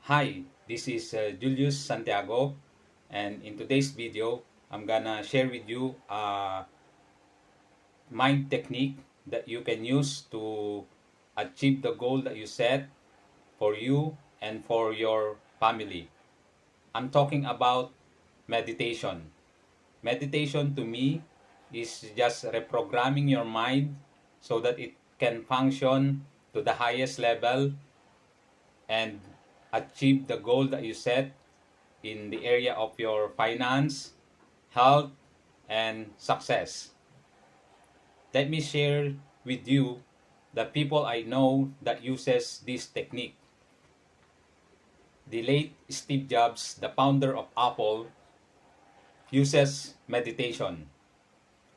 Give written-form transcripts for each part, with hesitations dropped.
Hi, this is Julius Santiago, and in today's video, I'm gonna share with you a mind technique that you can use to achieve the goal that you set for you and for your family. I'm talking about meditation. Meditation to me is just reprogramming your mind so that it can function to the highest level and achieve the goal that you set in the area of your finance, health, and success. Let me share with you the people I know that uses this technique. The late Steve Jobs, the founder of Apple, uses meditation.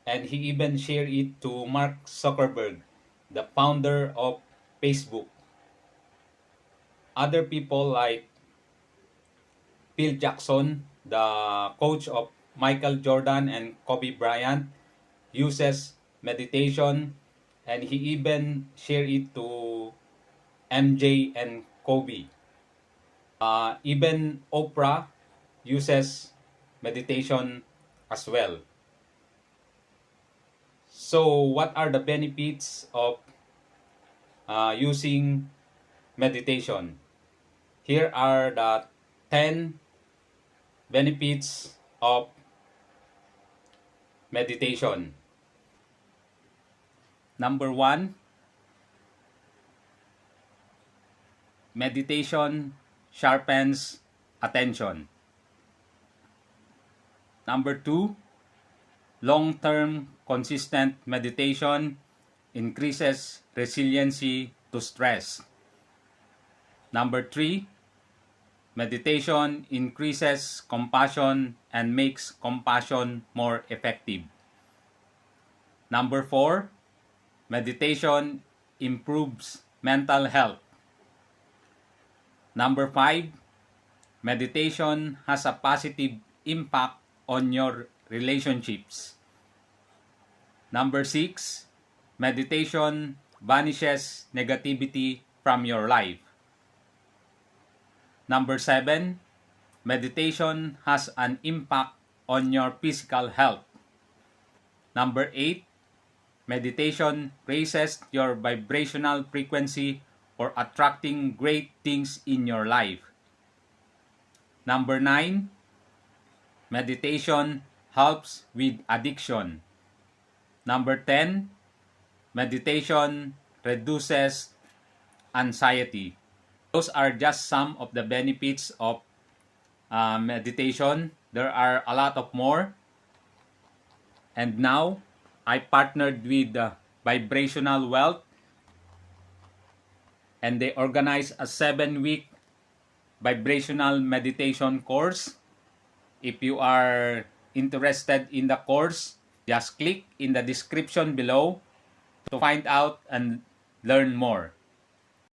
And he even shared it to Mark Zuckerberg, the founder of Facebook. Other people like Phil Jackson, the coach of Michael Jordan and Kobe Bryant, uses meditation, and he even shared it to MJ and Kobe. Even Oprah uses meditation as well. So, what are the benefits of using meditation? Here are the 10 benefits of meditation. Number one, meditation sharpens attention. Number two, long-term consistent meditation increases resiliency to stress. Number three, meditation increases compassion and makes compassion more effective. Number four, meditation improves mental health. Number five, meditation has a positive impact on your relationships. Number six, meditation banishes negativity from your life. Number seven, meditation has an impact on your physical health. Number eight, meditation raises your vibrational frequency for attracting great things in your life. Number nine, meditation helps with addiction. Number 10, meditation reduces anxiety. Those are just some of the benefits of meditation. There are a lot of more. And now, I partnered with Vibrational Wealth, and they organize a 7-week Vibrational Meditation Course. If you are interested in the course, just click in the description below to find out and learn more.